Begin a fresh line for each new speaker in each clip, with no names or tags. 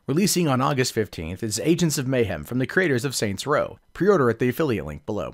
Releasing on August 15th is Agents of Mayhem from the creators of Saints Row. Pre-order at the affiliate link below.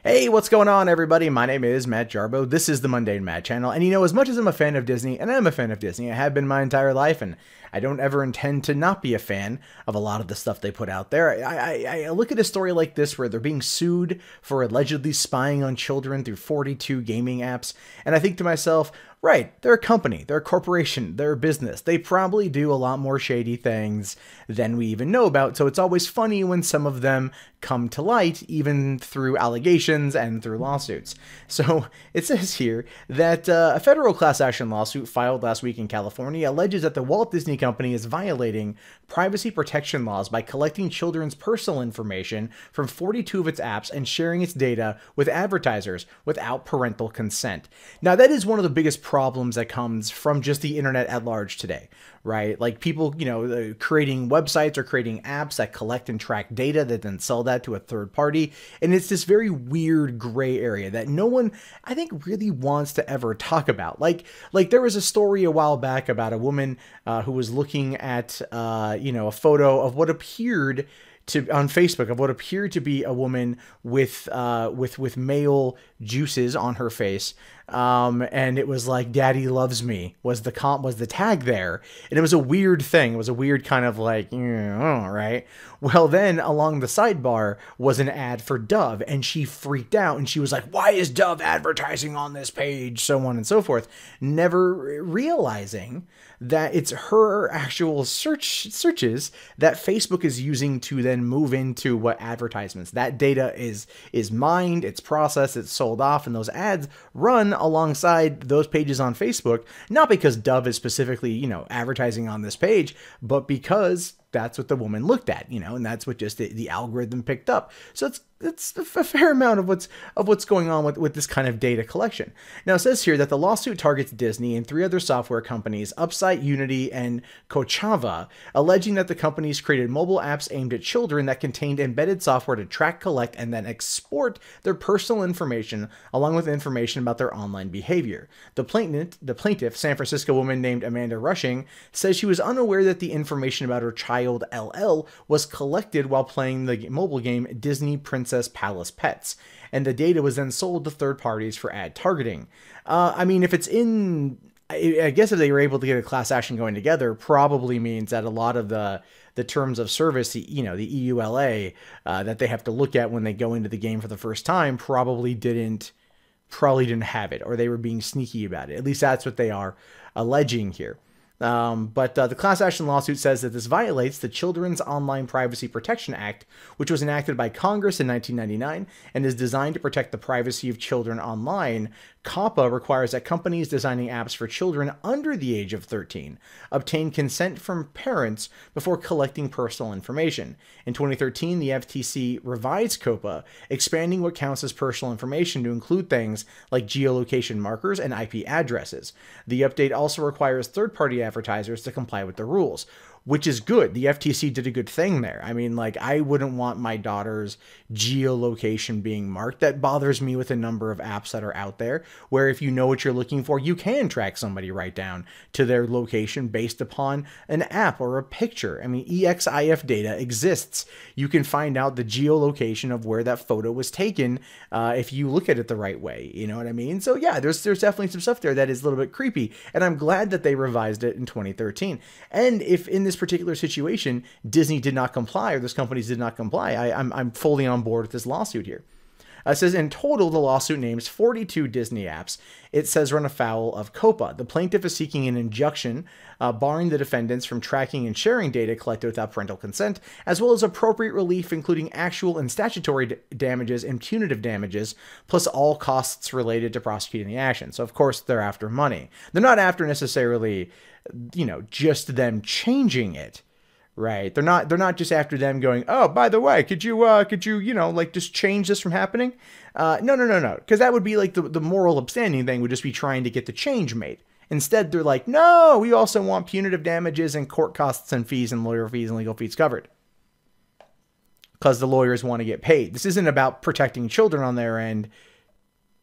Hey, what's going on, everybody? My name is Matt Jarbo. This is the Mundane Matt channel, and you know, as much as I'm a fan of Disney, and I'm a fan of Disney, I have been my entire life, and I don't ever intend to not be a fan of a lot of the stuff they put out there. I look at a story like this where they're being sued for allegedly spying on children through 42 gaming apps, and I think to myself, right, they're a company, they're a corporation, they're a business. They probably do a lot more shady things than we even know about, so it's always funny when some of them come to light, even through allegations and through lawsuits. So it says here that a federal class action lawsuit filed last week in California alleges that the Walt Disney Company is violating privacy protection laws by collecting children's personal information from 42 of its apps and sharing its data with advertisers without parental consent. Now, that is one of the biggest problems that comes from just the internet at large today, right? Like people, you know, creating websites or creating apps that collect and track data that then sell that to a third party. And it's this very weird gray area that no one, I think, really wants to ever talk about. Like there was a story a while back about a woman who was looking at, you know, a photo of what appeared to on Facebook of what appeared to be a woman with male juices on her face, and it was like "Daddy loves me" was the tag there, and it was a weird thing. It was a weird kind of like, right? Well, then along the sidebar was an ad for Dove, and she freaked out, and she was like, "Why is Dove advertising on this page?" So on and so forth, never realizing that it's her actual searches that Facebook is using to then move into what advertisements. That data is mined, it's processed, it's sold off, and those ads run alongside those pages on Facebook, not because Dove is specifically, you know, advertising on this page, but because that's what the woman looked at, you know, and that's what just the algorithm picked up. So it's a fair amount of what's going on with this kind of data collection. Now, it says here that the lawsuit targets Disney and 3 other software companies, Upsite, Unity, and COPPA, alleging that the companies created mobile apps aimed at children that contained embedded software to track, collect, and then export their personal information along with information about their online behavior. The plaintiff, San Francisco woman named Amanda Rushing, says she was unaware that the information about her child LL was collected while playing the mobile game Disney Princess Palace Pets, and the data was then sold to third parties for ad targeting. I mean, if it's in, I guess if they were able to get a class action going together, probably means that a lot of the terms of service, you know, the EULA, that they have to look at when they go into the game for the first time probably didn't have it, or they were being sneaky about it. At least that's what they are alleging here. But the class action lawsuit says that this violates the Children's Online Privacy Protection Act, which was enacted by Congress in 1999 and is designed to protect the privacy of children online. COPPA requires that companies designing apps for children under the age of 13 obtain consent from parents before collecting personal information. In 2013, the FTC revised COPPA, expanding what counts as personal information to include things like geolocation markers and IP addresses. The update also requires third-party advertisers to comply with the rules, which is good. The FTC did a good thing there. I mean, like, I wouldn't want my daughter's geolocation being marked. That bothers me with a number of apps that are out there, where if you know what you're looking for, you can track somebody right down to their location based upon an app or a picture. I mean, EXIF data exists. You can find out the geolocation of where that photo was taken if you look at it the right way. You know what I mean? So yeah, there's definitely some stuff there that is a little bit creepy, and I'm glad that they revised it in 2013. And if in this particular situation Disney did not comply, or those companies did not comply, I'm fully on board with this lawsuit here. It says in total, the lawsuit names 42 Disney apps. It says run afoul of COPPA. The plaintiff is seeking an injunction barring the defendants from tracking and sharing data collected without parental consent, as well as appropriate relief, including actual and statutory damages and punitive damages, plus all costs related to prosecuting the action. So of course they're after money. They're not after necessarily, you know, just them changing it. Right. They're not just after them going, "Oh, by the way, could you, you know, like just change this from happening?" No. Because that would be like the moral upstanding thing would just be trying to get the change made. Instead, they're like, "No, we also want punitive damages and court costs and fees and lawyer fees and legal fees covered." Because the lawyers want to get paid. This isn't about protecting children on their end.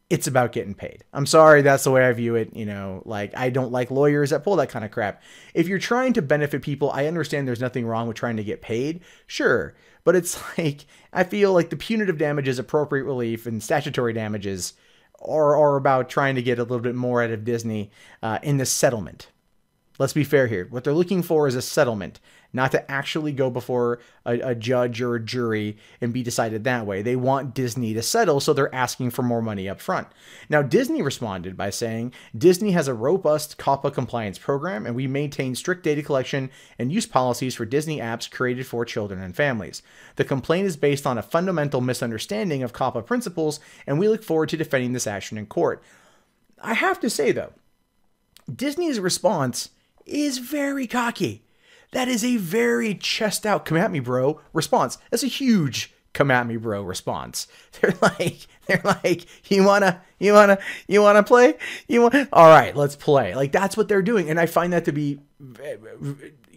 It's about getting paid. I'm sorry, that's the way I view it. You know, like, I don't like lawyers that pull that kind of crap. If you're trying to benefit people, I understand there's nothing wrong with trying to get paid. Sure. But it's like, I feel like the punitive damages, appropriate relief, and statutory damages are about trying to get a little bit more out of Disney in the settlement. Let's be fair here. What they're looking for is a settlement, not to actually go before a judge or a jury and be decided that way. They want Disney to settle, so they're asking for more money up front. Now, Disney responded by saying, Disney has a robust COPPA compliance program, and we maintain strict data collection and use policies for Disney apps created for children and families. The complaint is based on a fundamental misunderstanding of COPPA principles, and we look forward to defending this action in court. I have to say, though, Disney's response is very cocky. That is a very chest out, come at me, bro, response. That's a huge come at me, bro response. They're like, you wanna play? All right, let's play. Like, that's what they're doing. And I find that to be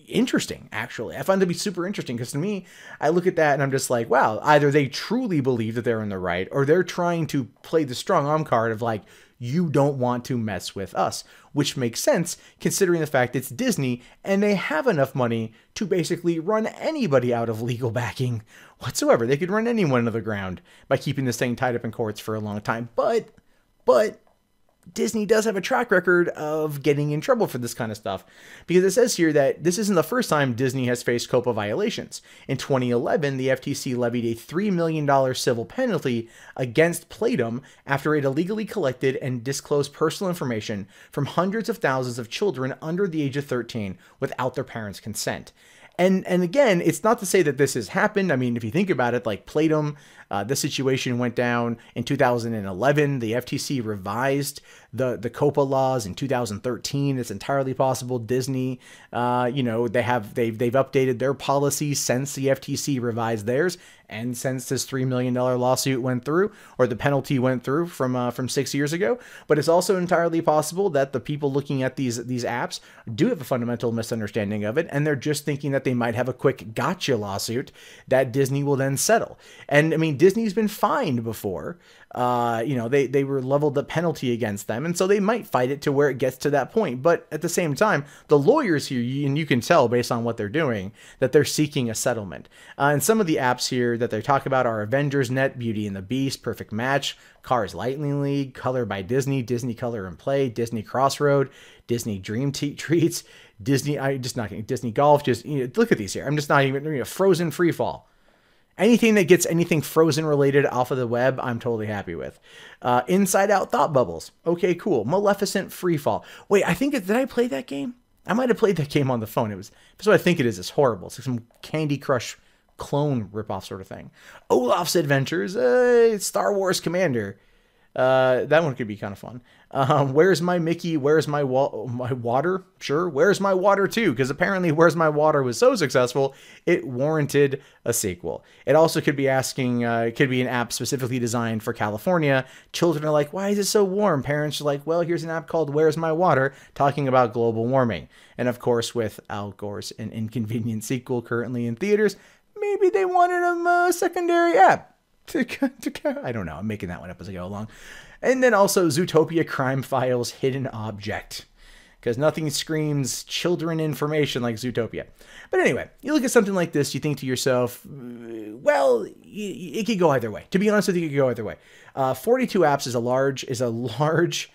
interesting, actually. I find it to be super interesting, because to me, I look at that and I'm just like, wow, either they truly believe that they're in the right, or they're trying to play the strong arm card of like, you don't want to mess with us, which makes sense considering the fact it's Disney and they have enough money to basically run anybody out of legal backing whatsoever. They could run anyone into the ground by keeping this thing tied up in courts for a long time. But Disney does have a track record of getting in trouble for this kind of stuff, because it says here that this isn't the first time Disney has faced COPPA violations. In 2011, the FTC levied a $3 million civil penalty against Playdom after it illegally collected and disclosed personal information from hundreds of thousands of children under the age of 13 without their parents' consent. And again, it's not to say that this has happened. I mean, if you think about it, like Playdom, the situation went down in 2011. The FTC revised the COPPA laws in 2013. It's entirely possible Disney, you know, they've updated their policies since the FTC revised theirs, and since this $3 million lawsuit went through, or the penalty went through from 6 years ago. But it's also entirely possible that the people looking at these apps do have a fundamental misunderstanding of it, and they're just thinking that they might have a quick gotcha lawsuit that Disney will then settle. And I mean, Disney's been fined before. You know, they were leveled the penalty against them, and so they might fight it to where it gets to that point. But at the same time, the lawyers here, and you can tell based on what they're doing, that they're seeking a settlement. And some of the apps here that they talk about are Avengers Net, Beauty and the Beast, Perfect Match, Cars Lightning League, Color by Disney, Disney Color and Play, Disney Crossroad, Disney Dream Treats, Disney Golf. Just, you know, look at these here. I'm just not even, you know, Frozen Freefall. Anything that gets anything Frozen related off of the web, I'm totally happy with. Inside Out Thought Bubbles. Okay, cool. Maleficent Freefall. Wait, did I play that game? I might have played that game on the phone. That's what I think it is. It's horrible. It's like some Candy Crush clone ripoff sort of thing. Olaf's Adventures. Star Wars Commander. That one could be kind of fun. Where's My Mickey? Where's My Water? Sure. Where's My Water 2? Because apparently Where's My Water was so successful, it warranted a sequel. It also could be it could be an app specifically designed for California. Children are like, why is it so warm? Parents are like, well, here's an app called Where's My Water, talking about global warming. And of course, with Al Gore's An Inconvenient sequel currently in theaters, maybe they wanted a secondary app. I don't know. I'm making that one up as I go along. And then also Zootopia Crime Files Hidden Object, because nothing screams children information like Zootopia. But anyway, you look at something like this, you think to yourself, well, it could go either way. To be honest with you, it could go either way. 42 apps is a large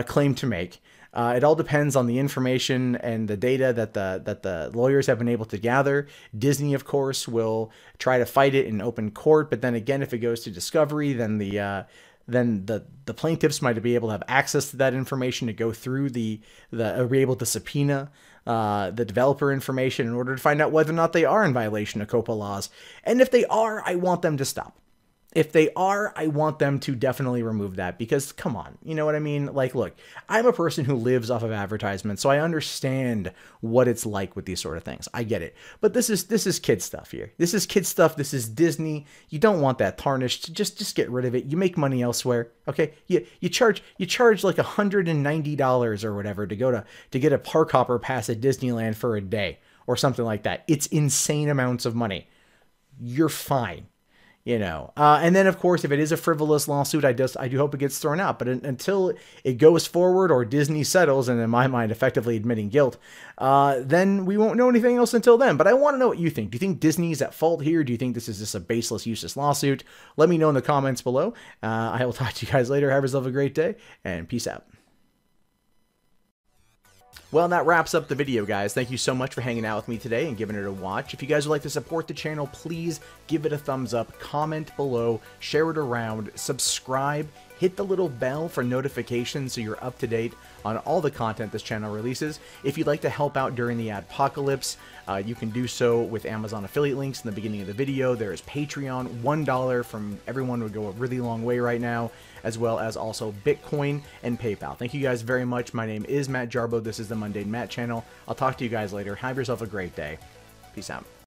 claim to make. It all depends on the information and the data that the lawyers have been able to gather. Disney, of course, will try to fight it in open court, but then again, if it goes to discovery, then the plaintiffs might be able to have access to that information to go through be able to subpoena the developer information in order to find out whether or not they are in violation of COPPA laws. And if they are, I want them to stop. If they are, I want them to definitely remove that, because come on, you know what I mean? Like, look, I'm a person who lives off of advertisements, so I understand what it's like with these sort of things. I get it. But this is kid stuff here. This is kid stuff. This is Disney. You don't want that tarnished. Just get rid of it. You make money elsewhere. Okay? You charge like $190 or whatever to get a park hopper pass at Disneyland for a day or something like that. It's insane amounts of money. You're fine. you know. And then, of course, if it is a frivolous lawsuit, I do hope it gets thrown out. But until it goes forward or Disney settles, and in my mind, effectively admitting guilt, then we won't know anything else until then. But I want to know what you think. Do you think Disney's at fault here? Do you think this is just a baseless, useless lawsuit? Let me know in the comments below. I will talk to you guys later. Have yourself a great day, and peace out. Well, that wraps up the video, guys. Thank you so much for hanging out with me today and giving it a watch. If you guys would like to support the channel, please give it a thumbs up, comment below, share it around, subscribe, hit the little bell for notifications so you're up to date on all the content this channel releases. If you'd like to help out during the adpocalypse, you can do so with Amazon affiliate links in the beginning of the video. There is Patreon. $1 from everyone would go a really long way right now, as well as also Bitcoin and PayPal. Thank you guys very much. My name is Matt Jarbo. This is the Mundane Matt channel. I'll talk to you guys later. Have yourself a great day. Peace out.